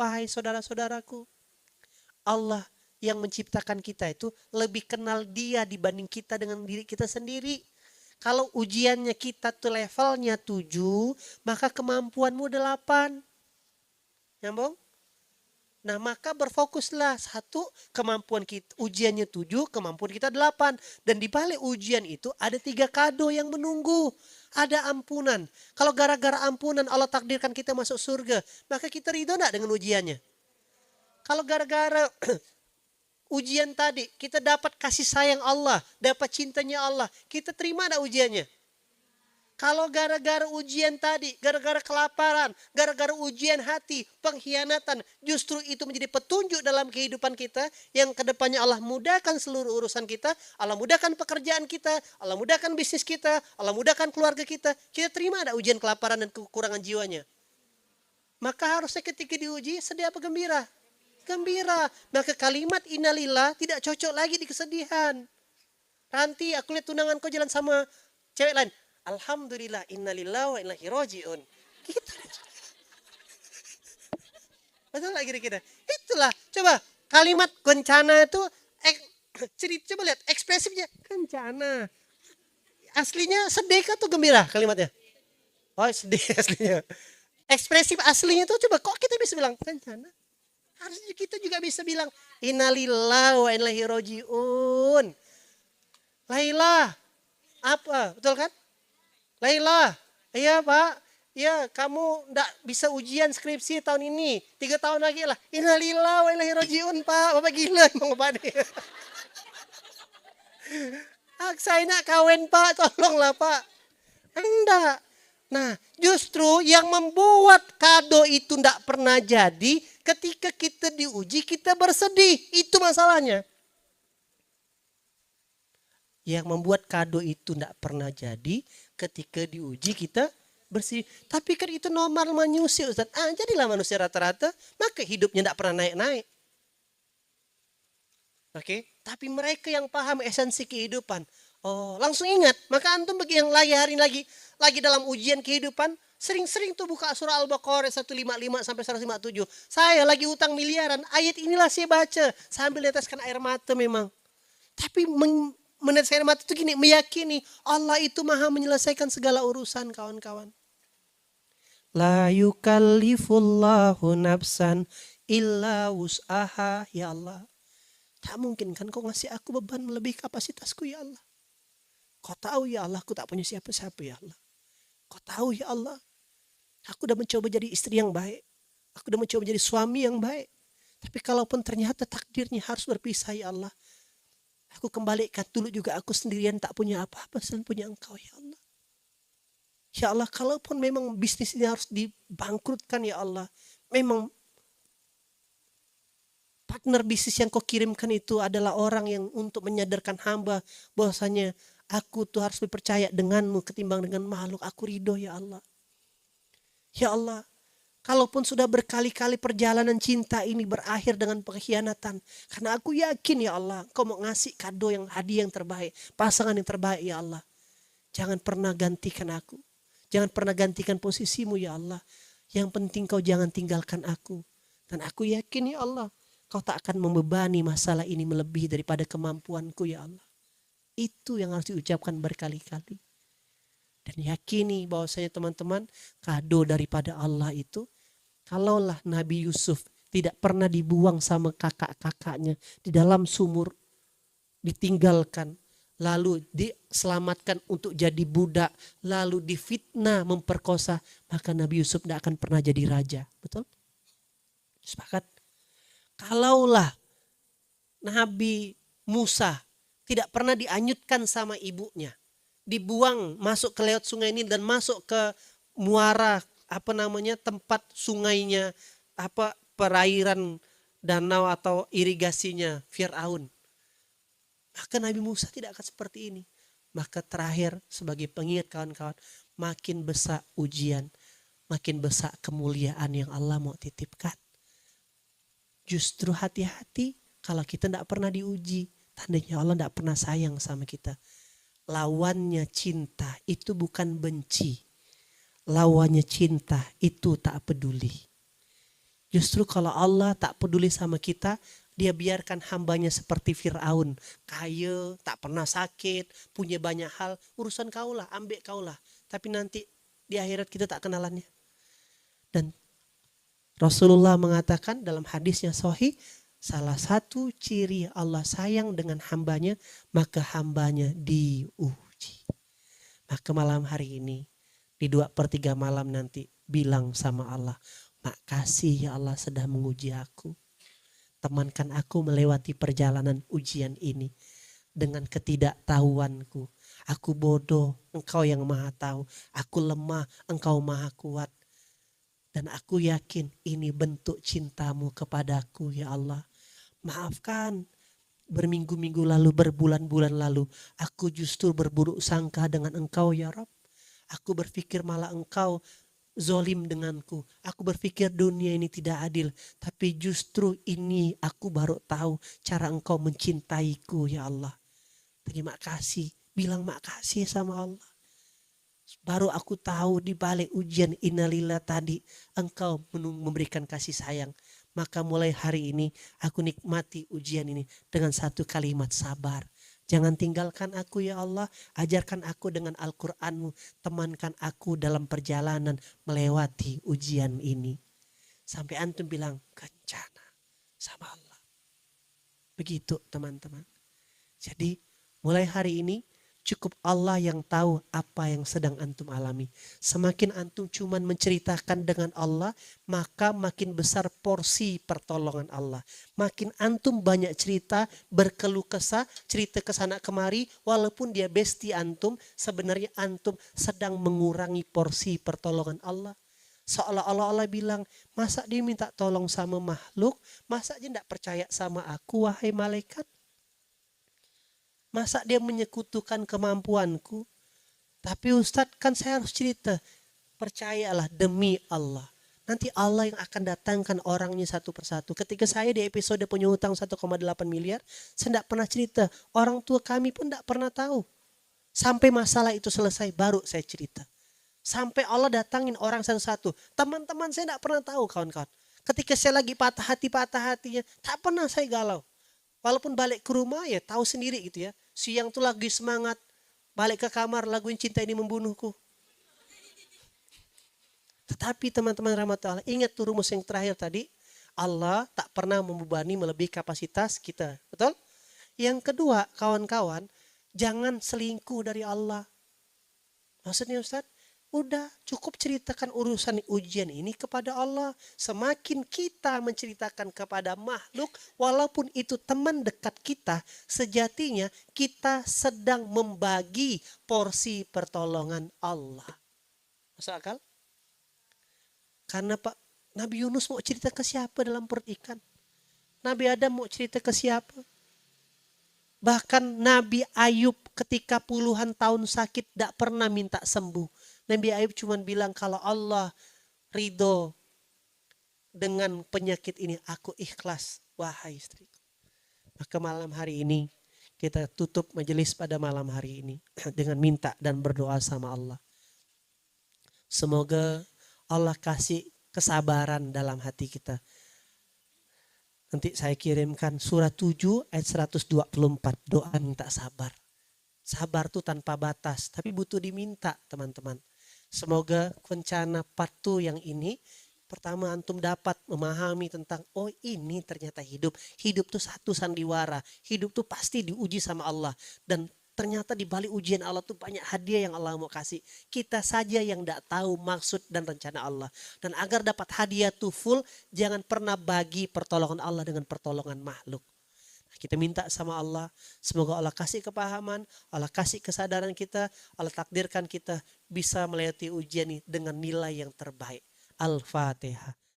Wahai saudara-saudaraku, Allah yang menciptakan kita itu lebih kenal Dia dibanding kita dengan diri kita sendiri. Kalau ujiannya kita tuh levelnya 7, maka kemampuanmu 8. Nyambung? Nah, maka berfokuslah. Satu, kemampuan kita, ujiannya 7, kemampuan kita 8. Dan di balik ujian itu ada 3 kado yang menunggu. Ada ampunan. Kalau gara-gara ampunan Allah takdirkan kita masuk surga, maka kita ridho enggak dengan ujiannya? Kalau gara-gara ujian tadi, kita dapat kasih sayang Allah, dapat cintanya Allah, kita terima enggak ujiannya? Kalau gara-gara ujian tadi, gara-gara kelaparan, gara-gara ujian hati, pengkhianatan, justru itu menjadi petunjuk dalam kehidupan kita, yang kedepannya Allah mudahkan seluruh urusan kita, Allah mudahkan pekerjaan kita, Allah mudahkan bisnis kita, Allah mudahkan keluarga kita. Kita terima ada ujian kelaparan dan kekurangan jiwanya? Maka harusnya ketika diuji, sedih apa gembira? Gembira. Maka kalimat innalillah tidak cocok lagi di kesedihan. Nanti aku lihat tunangan kau jalan sama cewek lain. Alhamdulillah, innalillah wa inna ilaihi raji'un. Gitu. Betul lah kira-kira. Itulah, coba kalimat kencana itu, cerita, coba lihat ekspresifnya, kencana. Aslinya sedih atau gembira kalimatnya? Oh, sedih aslinya. Ekspresif aslinya itu coba, kok kita bisa bilang kencana? Harusnya kita juga bisa bilang innalillah wa inna ilaihi raji'un. Laila, apa? Betul kan? Laila, iya Pak, ya kamu ndak bisa ujian skripsi tahun ini, 3 tahun lagi lah. Innalillahi wa inna ilaihi raji'un Pak, Bapak gila emang Bapak nih. Saya nak kawin Pak, tolonglah Pak. Enggak. Nah, justru yang membuat kado itu ndak pernah jadi, ketika kita diuji kita bersedih, itu masalahnya. Yang membuat kado itu ndak pernah jadi, ketika diuji kita bersih. Tapi kan itu normal manusia Ustaz. Jadilah manusia rata-rata, maka hidupnya tidak pernah naik-naik. Oke, tapi mereka yang paham esensi kehidupan, oh langsung ingat. Maka antum bagi yang hari lagi dalam ujian kehidupan, sering-sering tuh buka surah Al-Baqarah 155 sampai 157. Saya lagi utang miliaran, ayat inilah saya baca sambil neteskan air mata memang. Tapi meneteskan air mata itu gini, meyakini Allah itu maha menyelesaikan segala urusan kawan-kawan. La yukallifullahu nafsan illa wus'aha, ya Allah. Tak mungkin kan kau ngasih aku beban melebihi kapasitasku ya Allah. Kau tahu ya Allah, aku tak punya siapa-siapa ya Allah. Kau tahu ya Allah, aku udah mencoba jadi istri yang baik. Aku udah mencoba jadi suami yang baik. Tapi kalaupun ternyata takdirnya harus berpisah ya Allah, aku kembalikan dulu juga aku sendirian tak punya apa-apa selain punya Engkau ya Allah. Ya Allah, kalaupun memang bisnis ini harus dibangkrutkan ya Allah, memang partner bisnis yang kau kirimkan itu adalah orang yang untuk menyadarkan hamba bahwasanya aku tuh harus dipercaya denganmu ketimbang dengan makhluk. Aku ridho ya Allah. Ya Allah, kalaupun sudah berkali-kali perjalanan cinta ini berakhir dengan pengkhianatan, karena aku yakin ya Allah, kau mau ngasih kado yang hadiah yang terbaik, pasangan yang terbaik ya Allah. Jangan pernah gantikan aku. Jangan pernah gantikan posisimu ya Allah. Yang penting kau jangan tinggalkan aku. Dan aku yakin ya Allah, kau tak akan membebani masalah ini melebihi daripada kemampuanku ya Allah. Itu yang harus diucapkan berkali-kali. Dan yakini bahwasanya teman-teman, kado daripada Allah itu, kalaulah Nabi Yusuf tidak pernah dibuang sama kakak-kakaknya di dalam sumur, ditinggalkan, lalu diselamatkan untuk jadi budak, lalu difitnah, memperkosa, maka Nabi Yusuf tidak akan pernah jadi raja. Betul? Sepakat? Kalaulah Nabi Musa tidak pernah dianyutkan sama ibunya, dibuang masuk ke laut sungai Nil dan masuk ke muara tempat sungainya, perairan danau atau irigasinya Fir'aun, maka Nabi Musa tidak akan seperti ini. Maka terakhir sebagai pengingat kawan-kawan, makin besar ujian, makin besar kemuliaan yang Allah mau titipkan. Justru hati-hati kalau kita tidak pernah diuji, tandanya Allah tidak pernah sayang sama kita. Lawannya cinta itu bukan benci. Lawannya cinta itu tak peduli. Justru kalau Allah tak peduli sama kita, dia biarkan hambanya seperti Fir'aun. Kaya, tak pernah sakit, punya banyak hal. Urusan kaulah, ambek kaulah. Tapi nanti di akhirat kita tak kenalannya. Dan Rasulullah mengatakan dalam hadisnya sahih, salah satu ciri Allah sayang dengan hambanya, maka hambanya diuji. Maka malam hari ini, di 2/3 malam nanti, bilang sama Allah, makasih ya Allah sudah menguji aku. Temankan aku melewati perjalanan ujian ini dengan ketidaktahuanku. Aku bodoh, engkau yang maha tahu. Aku lemah, engkau maha kuat. Dan aku yakin ini bentuk cintamu kepadaku ya Allah. Maafkan, berminggu-minggu lalu, berbulan-bulan lalu, aku justru berburuk sangka dengan engkau ya Rabb. Aku berpikir malah engkau zolim denganku. Aku berpikir dunia ini tidak adil. Tapi justru ini aku baru tahu cara engkau mencintaiku ya Allah. Terima kasih. Bilang makasih sama Allah. Baru aku tahu di balik ujian innalillah tadi engkau memberikan kasih sayang. Maka mulai hari ini aku nikmati ujian ini dengan satu kalimat sabar. Jangan tinggalkan aku ya Allah, ajarkan aku dengan Al-Qur'an-Mu, temankan aku dalam perjalanan melewati ujian ini. Sampai antum bilang kencana sama Allah. Begitu teman-teman. Jadi mulai hari ini cukup Allah yang tahu apa yang sedang antum alami. Semakin antum cuman menceritakan dengan Allah, maka makin besar porsi pertolongan Allah. Makin antum banyak cerita, berkeluh kesah, cerita kesana kemari, walaupun dia bestie antum, sebenarnya antum sedang mengurangi porsi pertolongan Allah. Seolah-olah Allah bilang, masa dia minta tolong sama makhluk, masa dia tidak percaya sama aku, wahai malaikat? Masa dia menyekutukan kemampuanku? Tapi Ustadz kan saya harus cerita. Percayalah demi Allah. Nanti Allah yang akan datangkan orangnya satu persatu. Ketika saya di episode punya hutang 1,8 miliar. Saya tidak pernah cerita. Orang tua kami pun tidak pernah tahu. Sampai masalah itu selesai baru saya cerita. Sampai Allah datangin orang satu-satu. Teman-teman saya tidak pernah tahu kawan-kawan. Ketika saya lagi patah hatinya. Tak pernah saya galau. Walaupun balik ke rumah ya tahu sendiri gitu ya. Siang tuh lagi semangat. Balik ke kamar laguin Cinta Ini Membunuhku. Tetapi teman-teman rahmat Allah, ingat tuh rumus yang terakhir tadi. Allah tak pernah membebani melebihi kapasitas kita. Betul? Yang kedua kawan-kawan, jangan selingkuh dari Allah. Maksudnya Ustaz? Udah cukup ceritakan urusan ujian ini kepada Allah. Semakin kita menceritakan kepada makhluk, walaupun itu teman dekat kita, sejatinya kita sedang membagi porsi pertolongan Allah. Masuk akal? Karena Pak Nabi Yunus mau cerita ke siapa dalam perut ikan? Nabi Adam mau cerita ke siapa? Bahkan Nabi Ayub ketika puluhan tahun sakit tidak pernah minta sembuh. Nabi Ayub cuma bilang kalau Allah ridho dengan penyakit ini, aku ikhlas wahai istriku. Maka malam hari ini kita tutup majelis pada malam hari ini dengan minta dan berdoa sama Allah. Semoga Allah kasih kesabaran dalam hati kita. Nanti saya kirimkan surat 7 ayat 124, doa minta sabar. Sabar tuh tanpa batas, tapi butuh diminta teman-teman. Semoga rencana part 2 yang ini, pertama antum dapat memahami tentang, oh ini ternyata hidup. Hidup tuh satu sandiwara, hidup tuh pasti diuji sama Allah. Dan ternyata di balik ujian Allah tuh banyak hadiah yang Allah mau kasih. Kita saja yang tidak tahu maksud dan rencana Allah. Dan agar dapat hadiah tuh full, jangan pernah bagi pertolongan Allah dengan pertolongan makhluk. Kita minta sama Allah, semoga Allah kasih kepahaman, Allah kasih kesadaran kita, Allah takdirkan kita bisa melewati ujian ini dengan nilai yang terbaik. Al-Fatihah.